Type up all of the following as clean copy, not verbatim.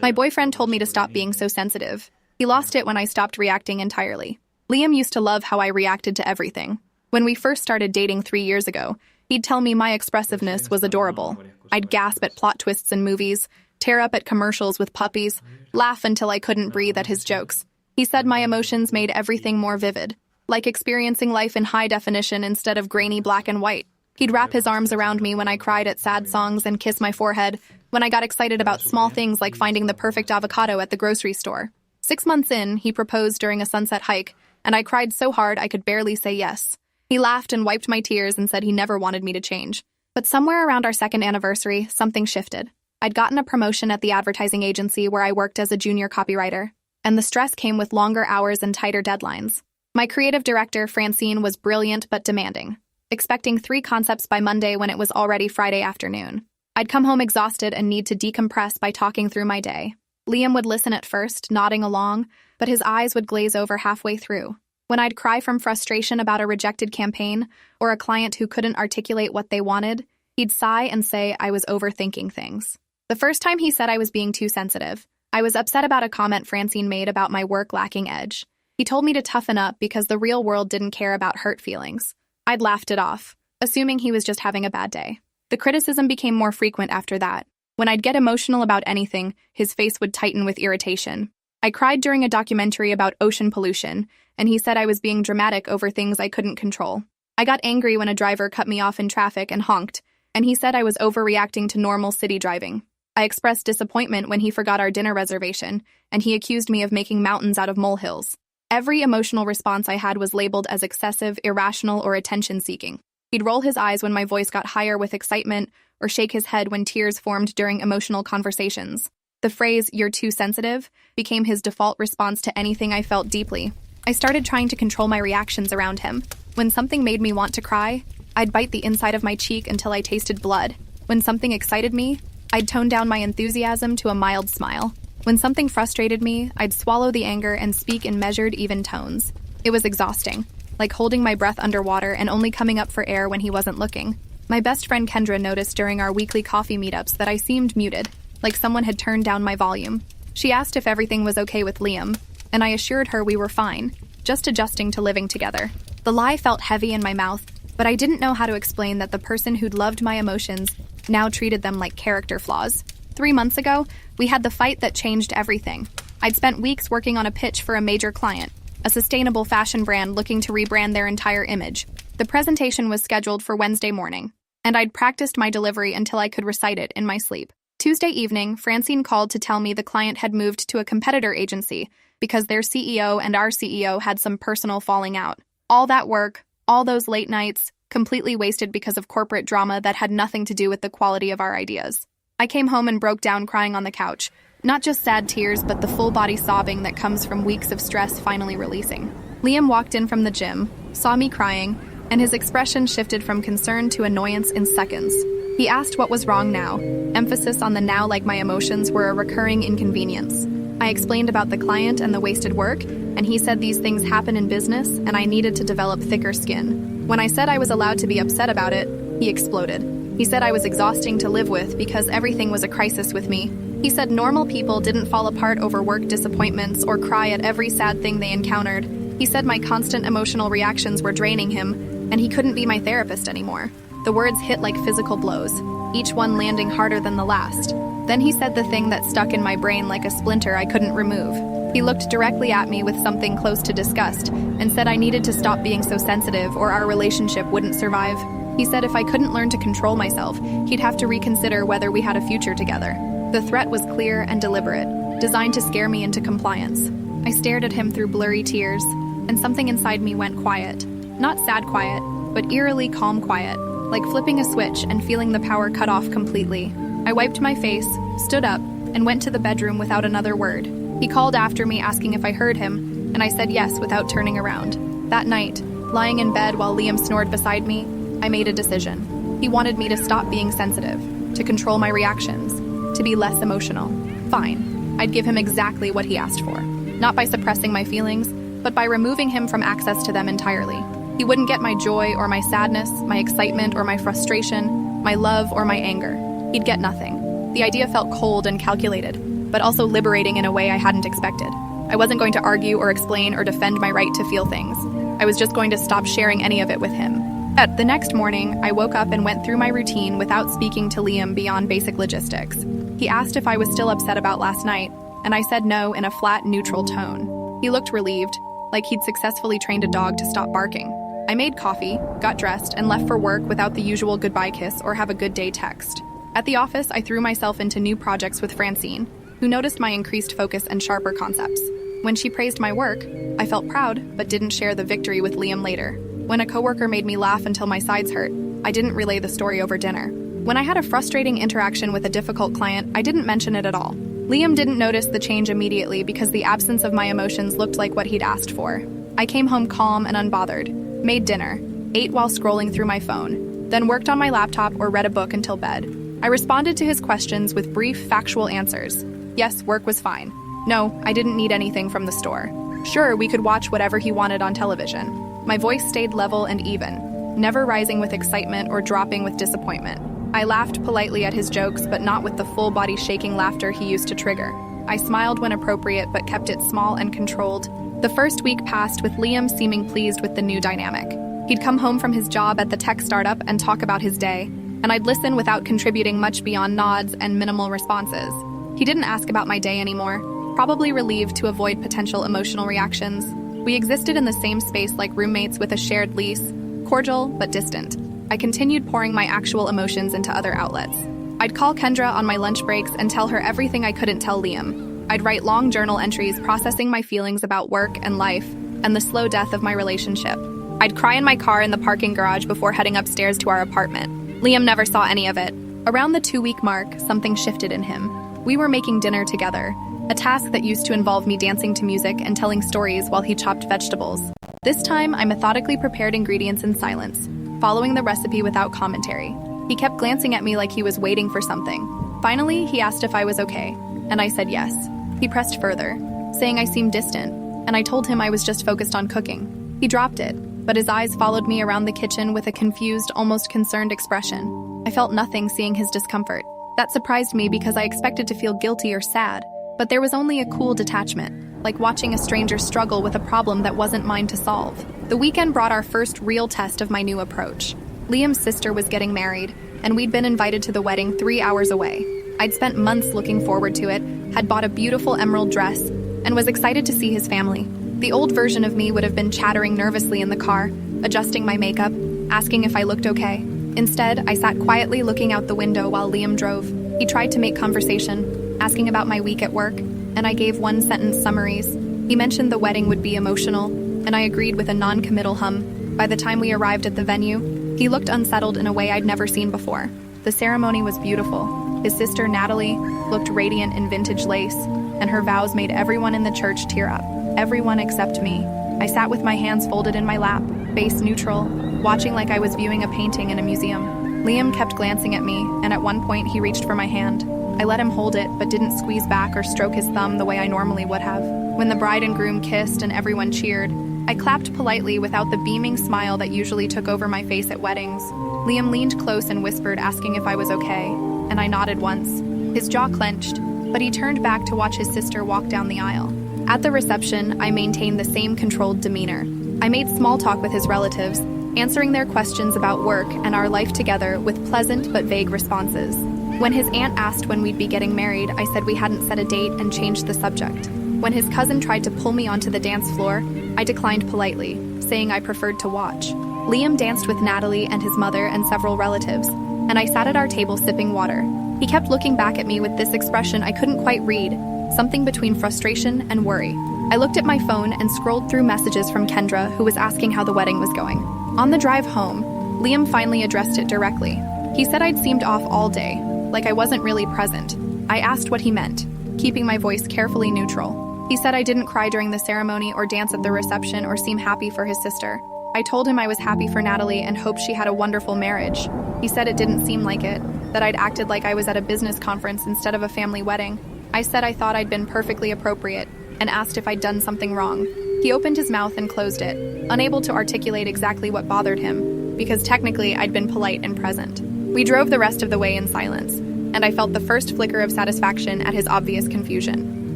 My boyfriend told me to stop being so sensitive. He lost it when I stopped reacting entirely. Liam used to love how I reacted to everything. When we first started dating 3 years ago, he'd tell me my expressiveness was adorable. I'd gasp at plot twists in movies, tear up at commercials with puppies, laugh until I couldn't breathe at his jokes. He said my emotions made everything more vivid, like experiencing life in high definition instead of grainy black and white. He'd wrap his arms around me when I cried at sad songs and kiss my forehead when I got excited about small things like finding the perfect avocado at the grocery store. 6 months in, he proposed during a sunset hike, and I cried so hard I could barely say yes. He laughed and wiped my tears and said he never wanted me to change. But somewhere around our second anniversary, something shifted. I'd gotten a promotion at the advertising agency where I worked as a junior copywriter, and the stress came with longer hours and tighter deadlines. My creative director, Francine, was brilliant but demanding, expecting 3 concepts by Monday when it was already Friday afternoon. I'd come home exhausted and need to decompress by talking through my day. Liam would listen at first, nodding along, but his eyes would glaze over halfway through. When I'd cry from frustration about a rejected campaign or a client who couldn't articulate what they wanted, he'd sigh and say I was overthinking things. The first time he said I was being too sensitive, I was upset about a comment Francine made about my work lacking edge. He told me to toughen up because the real world didn't care about hurt feelings. I'd laughed it off, assuming he was just having a bad day. The criticism became more frequent after that. When I'd get emotional about anything, his face would tighten with irritation. I cried during a documentary about ocean pollution, and he said I was being dramatic over things I couldn't control. I got angry when a driver cut me off in traffic and honked, and he said I was overreacting to normal city driving. I expressed disappointment when he forgot our dinner reservation, and he accused me of making mountains out of molehills. Every emotional response I had was labeled as excessive, irrational, or attention-seeking. He'd roll his eyes when my voice got higher with excitement, or shake his head when tears formed during emotional conversations. The phrase, "you're too sensitive," became his default response to anything I felt deeply. I started trying to control my reactions around him. When something made me want to cry, I'd bite the inside of my cheek until I tasted blood. When something excited me, I'd tone down my enthusiasm to a mild smile. When something frustrated me, I'd swallow the anger and speak in measured, even tones. It was exhausting, like holding my breath underwater and only coming up for air when he wasn't looking. My best friend Kendra noticed during our weekly coffee meetups that I seemed muted, like someone had turned down my volume. She asked if everything was okay with Liam, and I assured her we were fine, just adjusting to living together. The lie felt heavy in my mouth, but I didn't know how to explain that the person who'd loved my emotions now treated them like character flaws. 3 months ago, we had the fight that changed everything. I'd spent weeks working on a pitch for a major client, a sustainable fashion brand looking to rebrand their entire image. The presentation was scheduled for Wednesday morning, and I'd practiced my delivery until I could recite it in my sleep. Tuesday evening, Francine called to tell me the client had moved to a competitor agency because their CEO and our CEO had some personal falling out. All that work, all those late nights, completely wasted because of corporate drama that had nothing to do with the quality of our ideas. I came home and broke down crying on the couch. Not just sad tears, but the full-body sobbing that comes from weeks of stress finally releasing. Liam walked in from the gym, saw me crying, and his expression shifted from concern to annoyance in seconds. He asked what was wrong now, emphasis on the now like my emotions were a recurring inconvenience. I explained about the client and the wasted work, and he said these things happen in business and I needed to develop thicker skin. When I said I was allowed to be upset about it, he exploded. He said I was exhausting to live with because everything was a crisis with me. He said normal people didn't fall apart over work disappointments or cry at every sad thing they encountered. He said my constant emotional reactions were draining him, and he couldn't be my therapist anymore. The words hit like physical blows, each one landing harder than the last. Then he said the thing that stuck in my brain like a splinter I couldn't remove. He looked directly at me with something close to disgust and said I needed to stop being so sensitive or our relationship wouldn't survive. He said if I couldn't learn to control myself, he'd have to reconsider whether we had a future together. The threat was clear and deliberate, designed to scare me into compliance. I stared at him through blurry tears, and something inside me went quiet. Not sad quiet, but eerily calm quiet, like flipping a switch and feeling the power cut off completely. I wiped my face, stood up, and went to the bedroom without another word. He called after me asking if I heard him, and I said yes without turning around. That night, lying in bed while Liam snored beside me, I made a decision. He wanted me to stop being sensitive, to control my reactions, to be less emotional. Fine, I'd give him exactly what he asked for. Not by suppressing my feelings, but by removing him from access to them entirely. He wouldn't get my joy or my sadness, my excitement or my frustration, my love or my anger. He'd get nothing. The idea felt cold and calculated, but also liberating in a way I hadn't expected. I wasn't going to argue or explain or defend my right to feel things. I was just going to stop sharing any of it with him. The next morning, I woke up and went through my routine without speaking to Liam beyond basic logistics. He asked if I was still upset about last night, and I said no in a flat, neutral tone. He looked relieved, like he'd successfully trained a dog to stop barking. I made coffee, got dressed, and left for work without the usual goodbye kiss or have a good day text. At the office, I threw myself into new projects with Francine, who noticed my increased focus and sharper concepts. When she praised my work, I felt proud, but didn't share the victory with Liam later. When a coworker made me laugh until my sides hurt, I didn't relay the story over dinner. When I had a frustrating interaction with a difficult client, I didn't mention it at all. Liam didn't notice the change immediately because the absence of my emotions looked like what he'd asked for. I came home calm and unbothered, made dinner, ate while scrolling through my phone, then worked on my laptop or read a book until bed. I responded to his questions with brief, factual answers. Yes, work was fine. No, I didn't need anything from the store. Sure, we could watch whatever he wanted on television. My voice stayed level and even, never rising with excitement or dropping with disappointment. I laughed politely at his jokes, but not with the full-body shaking laughter he used to trigger. I smiled when appropriate, but kept it small and controlled. The first week passed with Liam seeming pleased with the new dynamic. He'd come home from his job at the tech startup and talk about his day, and I'd listen without contributing much beyond nods and minimal responses. He didn't ask about my day anymore, probably relieved to avoid potential emotional reactions. We existed in the same space like roommates with a shared lease, cordial but distant. I continued pouring my actual emotions into other outlets. I'd call Kendra on my lunch breaks and tell her everything I couldn't tell Liam. I'd write long journal entries processing my feelings about work and life and the slow death of my relationship. I'd cry in my car in the parking garage before heading upstairs to our apartment. Liam never saw any of it. Around the 2-week mark, something shifted in him. We were making dinner together, a task that used to involve me dancing to music and telling stories while he chopped vegetables. This time, I methodically prepared ingredients in silence, following the recipe without commentary. He kept glancing at me like he was waiting for something. Finally, he asked if I was okay, and I said yes. He pressed further, saying I seemed distant, and I told him I was just focused on cooking. He dropped it, but his eyes followed me around the kitchen with a confused, almost concerned expression. I felt nothing seeing his discomfort. That surprised me because I expected to feel guilty or sad, but there was only a cool detachment, like watching a stranger struggle with a problem that wasn't mine to solve. The weekend brought our first real test of my new approach. Liam's sister was getting married, and we'd been invited to the wedding 3 hours away. I'd spent months looking forward to it, had bought a beautiful emerald dress, and was excited to see his family. The old version of me would have been chattering nervously in the car, adjusting my makeup, asking if I looked okay. Instead, I sat quietly looking out the window while Liam drove. He tried to make conversation, asking about my week at work, and I gave one-sentence summaries. He mentioned the wedding would be emotional, and I agreed with a non-committal hum. By the time we arrived at the venue, he looked unsettled in a way I'd never seen before. The ceremony was beautiful. His sister, Natalie, looked radiant in vintage lace, and her vows made everyone in the church tear up. Everyone except me. I sat with my hands folded in my lap, face neutral, watching like I was viewing a painting in a museum. Liam kept glancing at me, and at one point he reached for my hand. I let him hold it, but didn't squeeze back or stroke his thumb the way I normally would have. When the bride and groom kissed and everyone cheered, I clapped politely without the beaming smile that usually took over my face at weddings. Liam leaned close and whispered, asking if I was okay, and I nodded once. His jaw clenched, but he turned back to watch his sister walk down the aisle. At the reception, I maintained the same controlled demeanor. I made small talk with his relatives, answering their questions about work and our life together with pleasant but vague responses. When his aunt asked when we'd be getting married, I said we hadn't set a date and changed the subject. When his cousin tried to pull me onto the dance floor, I declined politely, saying I preferred to watch. Liam danced with Natalie and his mother and several relatives, and I sat at our table sipping water. He kept looking back at me with this expression I couldn't quite read, something between frustration and worry. I looked at my phone and scrolled through messages from Kendra, who was asking how the wedding was going. On the drive home, Liam finally addressed it directly. He said I'd seemed off all day, like I wasn't really present. I asked what he meant, keeping my voice carefully neutral. He said I didn't cry during the ceremony or dance at the reception or seem happy for his sister. I told him I was happy for Natalie and hoped she had a wonderful marriage. He said it didn't seem like it, that I'd acted like I was at a business conference instead of a family wedding. I said I thought I'd been perfectly appropriate and asked if I'd done something wrong. He opened his mouth and closed it, unable to articulate exactly what bothered him, because technically I'd been polite and present. We drove the rest of the way in silence. and I felt the first flicker of satisfaction at his obvious confusion.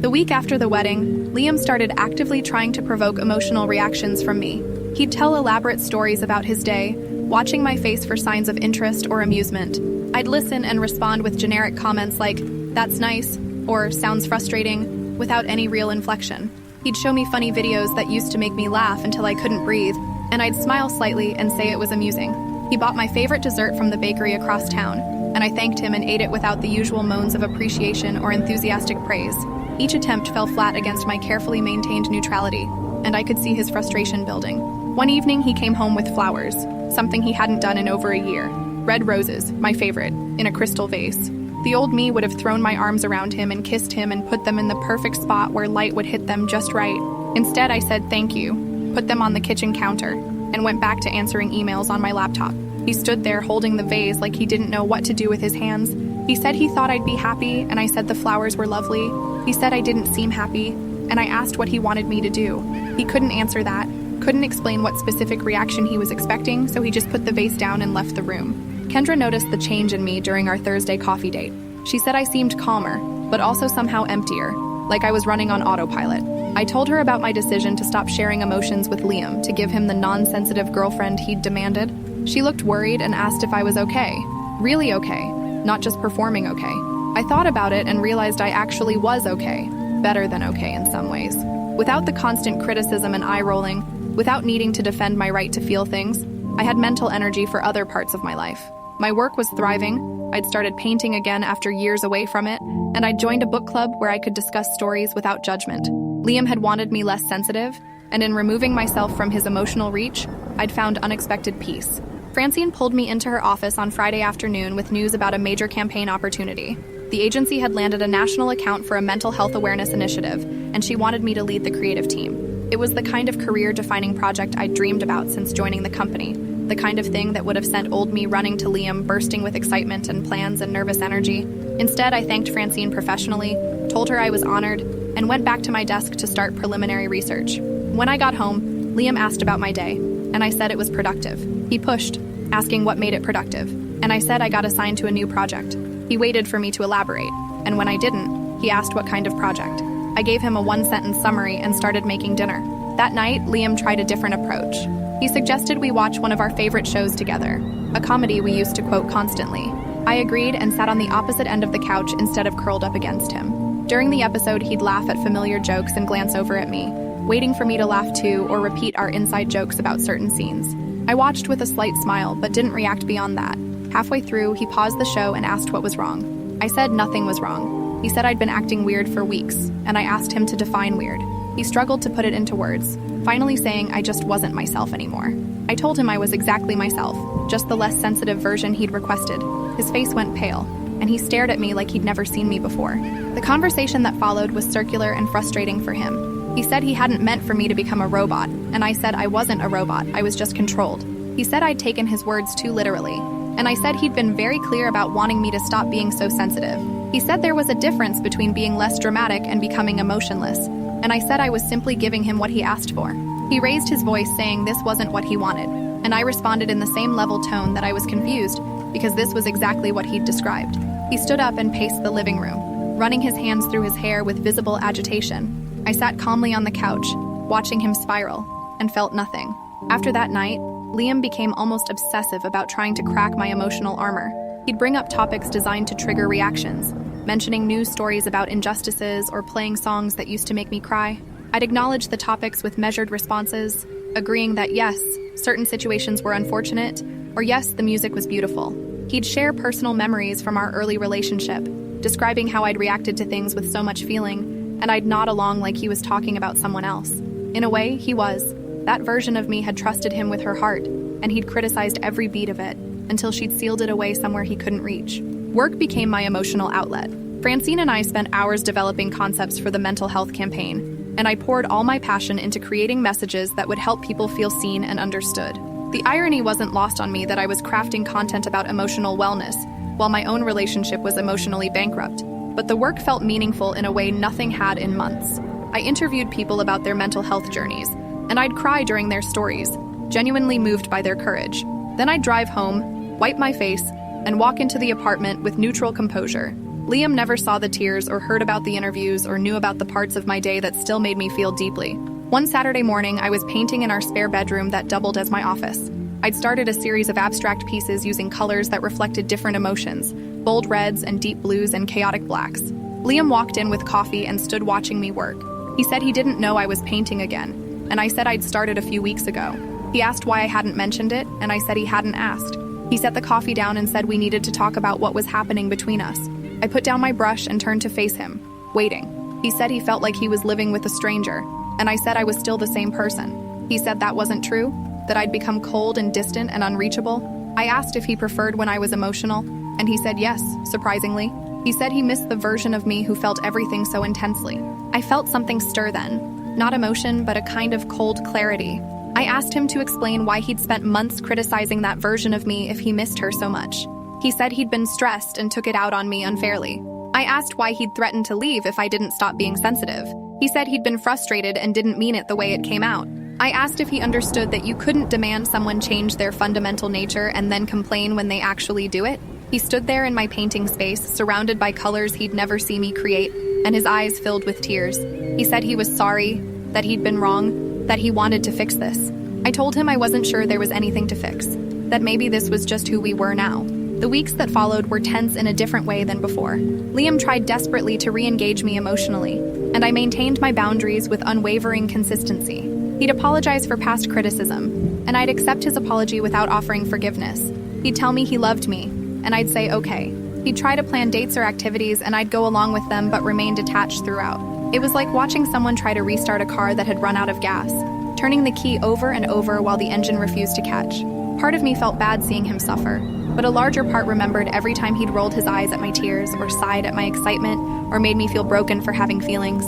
The week after the wedding, Liam started actively trying to provoke emotional reactions from me. He'd tell elaborate stories about his day, watching my face for signs of interest or amusement. I'd listen and respond with generic comments like, "That's nice," or "Sounds frustrating," without any real inflection. He'd show me funny videos that used to make me laugh until I couldn't breathe, and I'd smile slightly and say it was amusing. He bought my favorite dessert from the bakery across town, and I thanked him and ate it without the usual moans of appreciation or enthusiastic praise. Each attempt fell flat against my carefully maintained neutrality, and I could see his frustration building. One evening, he came home with flowers, something he hadn't done in over a year. Red roses, my favorite, in a crystal vase. The old me would have thrown my arms around him and kissed him and put them in the perfect spot where light would hit them just right. Instead, I said thank you, put them on the kitchen counter, and went back to answering emails on my laptop. He stood there holding the vase like he didn't know what to do with his hands. He said he thought I'd be happy, and I said the flowers were lovely. He said I didn't seem happy, and I asked what he wanted me to do. He couldn't answer that, couldn't explain what specific reaction he was expecting, so he just put the vase down and left the room. Kendra noticed the change in me during our Thursday coffee date. She said I seemed calmer, but also somehow emptier, like I was running on autopilot. I told her about my decision to stop sharing emotions with Liam to give him the non-sensitive girlfriend he'd demanded. She looked worried and asked if I was okay. Really okay, not just performing okay. I thought about it and realized I actually was okay, better than okay in some ways. Without the constant criticism and eye-rolling, without needing to defend my right to feel things, I had mental energy for other parts of my life. My work was thriving, I'd started painting again after years away from it, and I'd joined a book club where I could discuss stories without judgment. Liam had wanted me less sensitive, and in removing myself from his emotional reach, I'd found unexpected peace. Francine pulled me into her office on Friday afternoon with news about a major campaign opportunity. The agency had landed a national account for a mental health awareness initiative, and she wanted me to lead the creative team. It was the kind of career-defining project I'd dreamed about since joining the company, the kind of thing that would have sent old me running to Liam, bursting with excitement and plans and nervous energy. Instead, I thanked Francine professionally, told her I was honored, and went back to my desk to start preliminary research. When I got home, Liam asked about my day, and I said it was productive. He pushed, asking what made it productive, and I said I got assigned to a new project. He waited for me to elaborate, and when I didn't, he asked what kind of project. I gave him a one-sentence summary and started making dinner. That night, Liam tried a different approach. He suggested we watch one of our favorite shows together, a comedy we used to quote constantly. I agreed and sat on the opposite end of the couch instead of curled up against him. During the episode, he'd laugh at familiar jokes and glance over at me, waiting for me to laugh too or repeat our inside jokes about certain scenes. I watched with a slight smile, but didn't react beyond that. Halfway through, he paused the show and asked what was wrong. I said nothing was wrong. He said I'd been acting weird for weeks, and I asked him to define weird. He struggled to put it into words, finally saying I just wasn't myself anymore. I told him I was exactly myself, just the less sensitive version he'd requested. His face went pale, and he stared at me like he'd never seen me before. The conversation that followed was circular and frustrating for him. He said he hadn't meant for me to become a robot, and I said I wasn't a robot, I was just controlled. He said I'd taken his words too literally, and I said he'd been very clear about wanting me to stop being so sensitive. He said there was a difference between being less dramatic and becoming emotionless, and I said I was simply giving him what he asked for. He raised his voice saying this wasn't what he wanted, and I responded in the same level tone that I was confused because this was exactly what he'd described. He stood up and paced the living room, running his hands through his hair with visible agitation. I sat calmly on the couch, watching him spiral, and felt nothing. After that night, Liam became almost obsessive about trying to crack my emotional armor. He'd bring up topics designed to trigger reactions, mentioning news stories about injustices or playing songs that used to make me cry. I'd acknowledge the topics with measured responses, agreeing that yes, certain situations were unfortunate, or yes, the music was beautiful. He'd share personal memories from our early relationship, describing how I'd reacted to things with so much feeling, and I'd nod along like he was talking about someone else. In a way, he was. That version of me had trusted him with her heart, and he'd criticized every beat of it, until she'd sealed it away somewhere he couldn't reach. Work became my emotional outlet. Francine and I spent hours developing concepts for the mental health campaign, and I poured all my passion into creating messages that would help people feel seen and understood. The irony wasn't lost on me that I was crafting content about emotional wellness, while my own relationship was emotionally bankrupt. But the work felt meaningful in a way nothing had in months. I interviewed people about their mental health journeys, and I'd cry during their stories, genuinely moved by their courage. Then I'd drive home, wipe my face, and walk into the apartment with neutral composure. Liam never saw the tears or heard about the interviews or knew about the parts of my day that still made me feel deeply. One Saturday morning, I was painting in our spare bedroom that doubled as my office. I'd started a series of abstract pieces using colors that reflected different emotions, bold reds and deep blues and chaotic blacks. Liam walked in with coffee and stood watching me work. He said he didn't know I was painting again, and I said I'd started a few weeks ago. He asked why I hadn't mentioned it, and I said he hadn't asked. He set the coffee down and said we needed to talk about what was happening between us. I put down my brush and turned to face him, waiting. He said he felt like he was living with a stranger, and I said I was still the same person. He said that wasn't true, that I'd become cold and distant and unreachable. I asked if he preferred when I was emotional, and he said yes, surprisingly. He said he missed the version of me who felt everything so intensely. I felt something stir then, not emotion, but a kind of cold clarity. I asked him to explain why he'd spent months criticizing that version of me if he missed her so much. He said he'd been stressed and took it out on me unfairly. I asked why he'd threatened to leave if I didn't stop being sensitive. He said he'd been frustrated and didn't mean it the way it came out. I asked if he understood that you couldn't demand someone change their fundamental nature and then complain when they actually do it. He stood there in my painting space, surrounded by colors he'd never seen me create, and his eyes filled with tears. He said he was sorry, that he'd been wrong, that he wanted to fix this. I told him I wasn't sure there was anything to fix, that maybe this was just who we were now. The weeks that followed were tense in a different way than before. Liam tried desperately to re-engage me emotionally, and I maintained my boundaries with unwavering consistency. He'd apologize for past criticism, and I'd accept his apology without offering forgiveness. He'd tell me he loved me, and I'd say okay. He'd try to plan dates or activities, and I'd go along with them but remain detached throughout. It was like watching someone try to restart a car that had run out of gas, turning the key over and over while the engine refused to catch. Part of me felt bad seeing him suffer, but a larger part remembered every time he'd rolled his eyes at my tears or sighed at my excitement or made me feel broken for having feelings.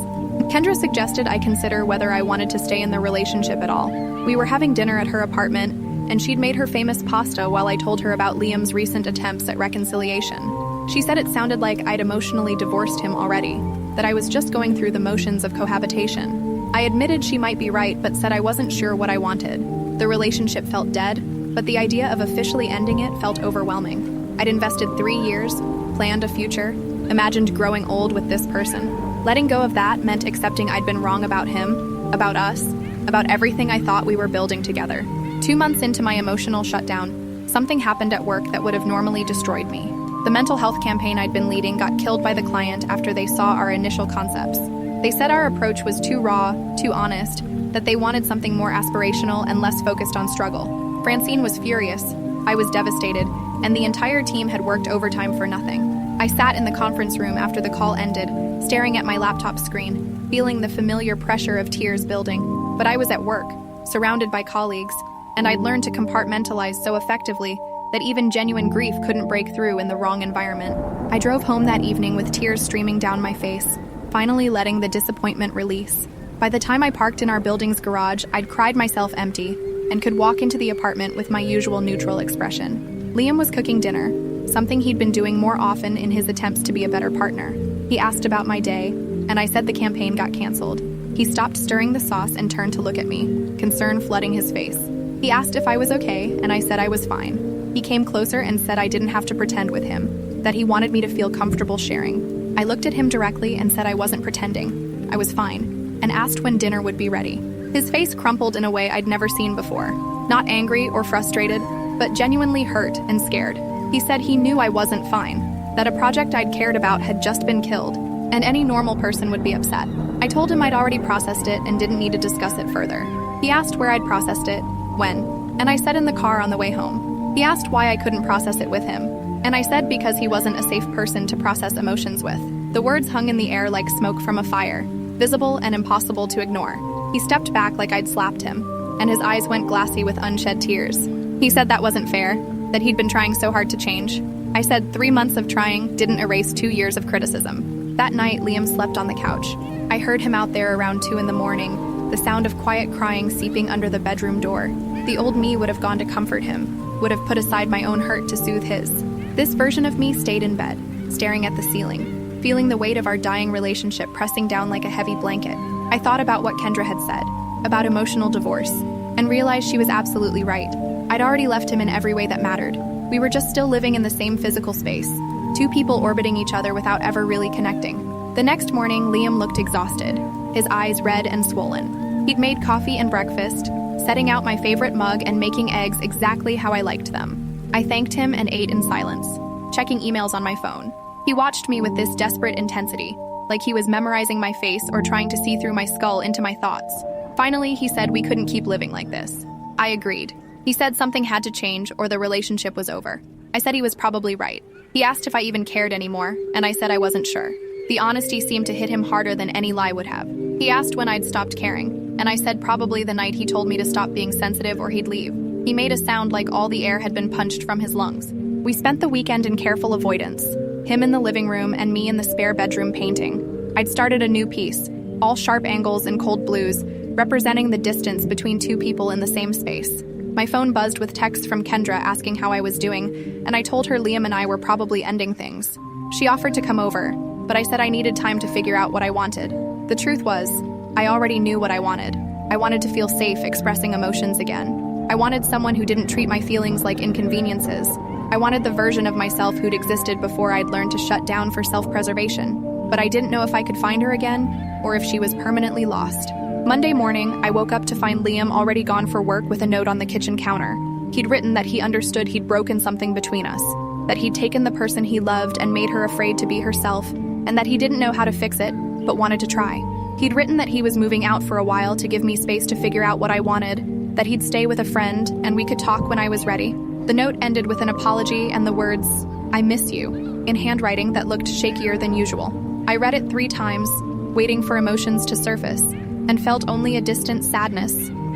Kendra suggested I consider whether I wanted to stay in the relationship at all. We were having dinner at her apartment, and she'd made her famous pasta while I told her about Liam's recent attempts at reconciliation. She said it sounded like I'd emotionally divorced him already, that I was just going through the motions of cohabitation. I admitted she might be right, but said I wasn't sure what I wanted. The relationship felt dead, but the idea of officially ending it felt overwhelming. I'd invested 3 years, planned a future, imagined growing old with this person. Letting go of that meant accepting I'd been wrong about him, about us, about everything I thought we were building together. 2 months into my emotional shutdown, something happened at work that would have normally destroyed me. The mental health campaign I'd been leading got killed by the client after they saw our initial concepts. They said our approach was too raw, too honest, that they wanted something more aspirational and less focused on struggle. Francine was furious, I was devastated, and the entire team had worked overtime for nothing. I sat in the conference room after the call ended, staring at my laptop screen, feeling the familiar pressure of tears building. But I was at work, surrounded by colleagues, and I'd learned to compartmentalize so effectively that even genuine grief couldn't break through in the wrong environment. I drove home that evening with tears streaming down my face, finally letting the disappointment release. By the time I parked in our building's garage, I'd cried myself empty and could walk into the apartment with my usual neutral expression. Liam was cooking dinner, something he'd been doing more often in his attempts to be a better partner. He asked about my day, and I said the campaign got canceled. He stopped stirring the sauce and turned to look at me, concern flooding his face. He asked if I was okay, and I said I was fine. He came closer and said I didn't have to pretend with him, that he wanted me to feel comfortable sharing. I looked at him directly and said I wasn't pretending. I was fine, and asked when dinner would be ready. His face crumpled in a way I'd never seen before. Not angry or frustrated, but genuinely hurt and scared. He said he knew I wasn't fine, that a project I'd cared about had just been killed, and any normal person would be upset. I told him I'd already processed it and didn't need to discuss it further. He asked where I'd processed it, when, and I said in the car on the way home. He asked why I couldn't process it with him, and I said because he wasn't a safe person to process emotions with. The words hung in the air like smoke from a fire, visible and impossible to ignore. He stepped back like I'd slapped him, and his eyes went glassy with unshed tears. He said that wasn't fair, that he'd been trying so hard to change. I said 3 months of trying didn't erase 2 years of criticism. That night, Liam slept on the couch. I heard him out there around 2 in the morning, the sound of quiet crying seeping under the bedroom door. The old me would have gone to comfort him, would have put aside my own hurt to soothe his. This version of me stayed in bed, staring at the ceiling, feeling the weight of our dying relationship pressing down like a heavy blanket. I thought about what Kendra had said, about emotional divorce, and realized she was absolutely right. I'd already left him in every way that mattered. We were just still living in the same physical space, two people orbiting each other without ever really connecting. The next morning, Liam looked exhausted, his eyes red and swollen. He'd made coffee and breakfast, setting out my favorite mug and making eggs exactly how I liked them. I thanked him and ate in silence, checking emails on my phone. He watched me with this desperate intensity, like he was memorizing my face or trying to see through my skull into my thoughts. Finally, he said we couldn't keep living like this. I agreed. He said something had to change or the relationship was over. I said he was probably right. He asked if I even cared anymore, and I said I wasn't sure. The honesty seemed to hit him harder than any lie would have. He asked when I'd stopped caring, and I said probably the night he told me to stop being sensitive or he'd leave. He made a sound like all the air had been punched from his lungs. We spent the weekend in careful avoidance, him in the living room and me in the spare bedroom painting. I'd started a new piece, all sharp angles and cold blues, representing the distance between two people in the same space. My phone buzzed with texts from Kendra asking how I was doing, and I told her Liam and I were probably ending things. She offered to come over, but I said I needed time to figure out what I wanted. The truth was, I already knew what I wanted. I wanted to feel safe expressing emotions again. I wanted someone who didn't treat my feelings like inconveniences. I wanted the version of myself who'd existed before I'd learned to shut down for self-preservation. But I didn't know if I could find her again, or if she was permanently lost. Monday morning, I woke up to find Liam already gone for work with a note on the kitchen counter. He'd written that he understood he'd broken something between us, that he'd taken the person he loved and made her afraid to be herself, and that he didn't know how to fix it, but wanted to try. He'd written that he was moving out for a while to give me space to figure out what I wanted, that he'd stay with a friend, and we could talk when I was ready. The note ended with an apology and the words, "I miss you," in handwriting that looked shakier than usual. I read it 3 times, waiting for emotions to surface, and felt only a distant sadness,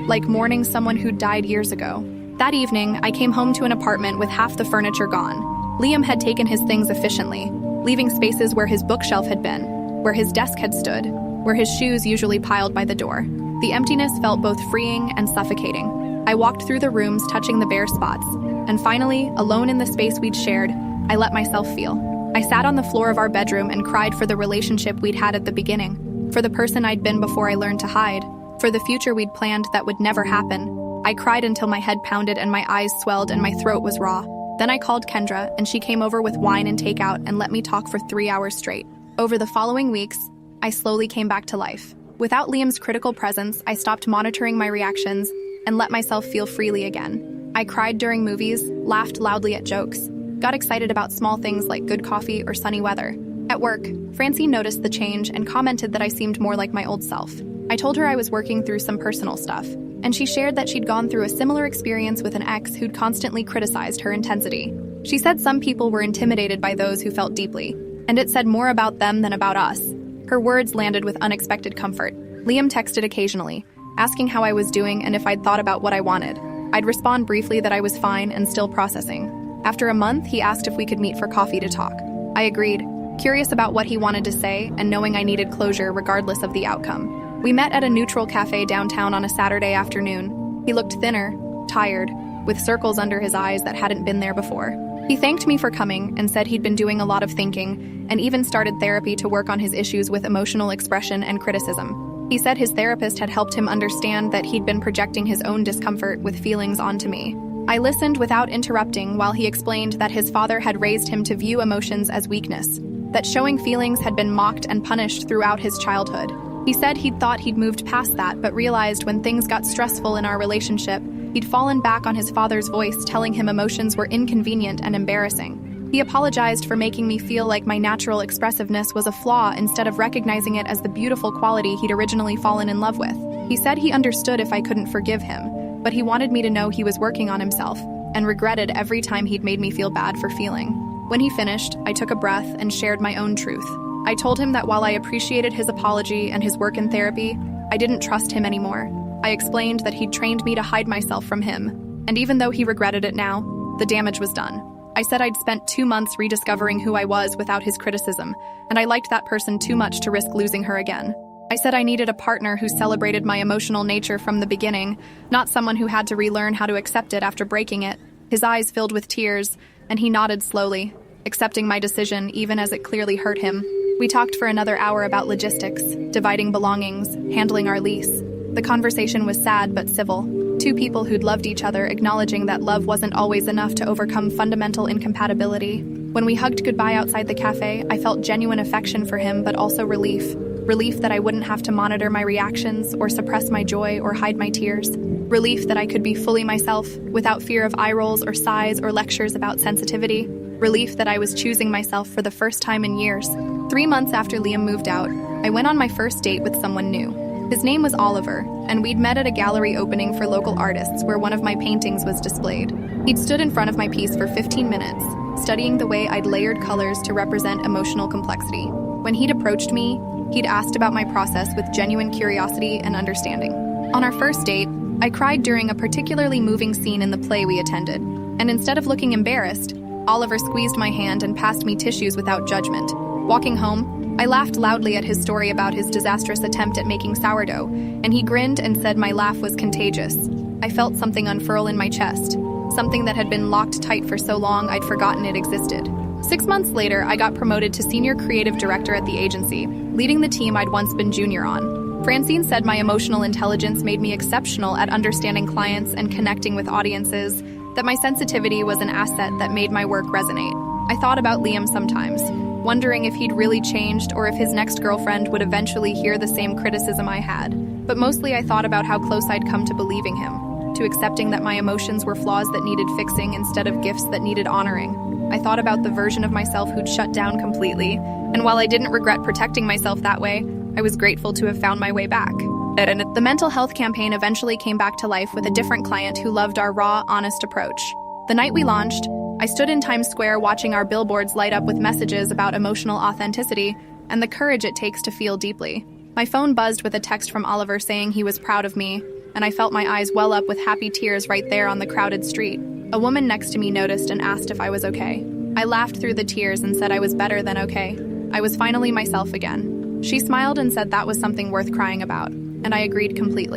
like mourning someone who'd died years ago. That evening, I came home to an apartment with half the furniture gone. Liam had taken his things efficiently, leaving spaces where his bookshelf had been, where his desk had stood, where his shoes usually piled by the door. The emptiness felt both freeing and suffocating. I walked through the rooms, touching the bare spots, and finally, alone in the space we'd shared, I let myself feel. I sat on the floor of our bedroom and cried for the relationship we'd had at the beginning, for the person I'd been before I learned to hide, for the future we'd planned that would never happen. I cried until my head pounded and my eyes swelled and my throat was raw. Then I called Kendra, and she came over with wine and takeout and let me talk for 3 hours straight. Over the following weeks, I slowly came back to life. Without Liam's critical presence, I stopped monitoring my reactions and let myself feel freely again. I cried during movies, laughed loudly at jokes, got excited about small things like good coffee or sunny weather. At work, Francine noticed the change and commented that I seemed more like my old self. I told her I was working through some personal stuff, and she shared that she'd gone through a similar experience with an ex who'd constantly criticized her intensity. She said some people were intimidated by those who felt deeply, and it said more about them than about us. Her words landed with unexpected comfort. Liam texted occasionally, asking how I was doing and if I'd thought about what I wanted. I'd respond briefly that I was fine and still processing. After a month, he asked if we could meet for coffee to talk. I agreed, curious about what he wanted to say and knowing I needed closure regardless of the outcome. We met at a neutral cafe downtown on a Saturday afternoon. He looked thinner, tired, with circles under his eyes that hadn't been there before. He thanked me for coming and said he'd been doing a lot of thinking and even started therapy to work on his issues with emotional expression and criticism. He said his therapist had helped him understand that he'd been projecting his own discomfort with feelings onto me. I listened without interrupting while he explained that his father had raised him to view emotions as weakness, that showing feelings had been mocked and punished throughout his childhood. He said he'd thought he'd moved past that, but realized when things got stressful in our relationship, he'd fallen back on his father's voice telling him emotions were inconvenient and embarrassing. He apologized for making me feel like my natural expressiveness was a flaw instead of recognizing it as the beautiful quality he'd originally fallen in love with. He said he understood if I couldn't forgive him, but he wanted me to know he was working on himself, and regretted every time he'd made me feel bad for feeling. When he finished, I took a breath and shared my own truth. I told him that while I appreciated his apology and his work in therapy, I didn't trust him anymore. I explained that he'd trained me to hide myself from him, and even though he regretted it now, the damage was done. I said I'd spent 2 months rediscovering who I was without his criticism, and I liked that person too much to risk losing her again. I said I needed a partner who celebrated my emotional nature from the beginning, not someone who had to relearn how to accept it after breaking it. His eyes filled with tears, and he nodded slowly, accepting my decision even as it clearly hurt him. We talked for another hour about logistics, dividing belongings, handling our lease. The conversation was sad but civil. Two people who'd loved each other, acknowledging that love wasn't always enough to overcome fundamental incompatibility. When we hugged goodbye outside the cafe, I felt genuine affection for him, but also relief. Relief that I wouldn't have to monitor my reactions or suppress my joy or hide my tears. Relief that I could be fully myself, without fear of eye rolls or sighs or lectures about sensitivity. Relief that I was choosing myself for the first time in years. 3 months after Liam moved out, I went on my first date with someone new. His name was Oliver, and we'd met at a gallery opening for local artists where one of my paintings was displayed. He'd stood in front of my piece for 15 minutes, studying the way I'd layered colors to represent emotional complexity. When he'd approached me, he'd asked about my process with genuine curiosity and understanding. On our first date, I cried during a particularly moving scene in the play we attended, and instead of looking embarrassed, Oliver squeezed my hand and passed me tissues without judgment. Walking home, I laughed loudly at his story about his disastrous attempt at making sourdough, and he grinned and said my laugh was contagious. I felt something unfurl in my chest, something that had been locked tight for so long I'd forgotten it existed. 6 months later, I got promoted to senior creative director at the agency, leading the team I'd once been junior on. Francine said my emotional intelligence made me exceptional at understanding clients and connecting with audiences, that my sensitivity was an asset that made my work resonate. I thought about Liam sometimes, wondering if he'd really changed or if his next girlfriend would eventually hear the same criticism I had. But mostly I thought about how close I'd come to believing him, to accepting that my emotions were flaws that needed fixing instead of gifts that needed honoring. I thought about the version of myself who'd shut down completely, and while I didn't regret protecting myself that way, I was grateful to have found my way back. The mental health campaign eventually came back to life with a different client who loved our raw, honest approach. The night we launched, I stood in Times Square watching our billboards light up with messages about emotional authenticity and the courage it takes to feel deeply. My phone buzzed with a text from Oliver saying he was proud of me, and I felt my eyes well up with happy tears right there on the crowded street. A woman next to me noticed and asked if I was okay. I laughed through the tears and said I was better than okay. I was finally myself again. She smiled and said that was something worth crying about, and I agreed completely.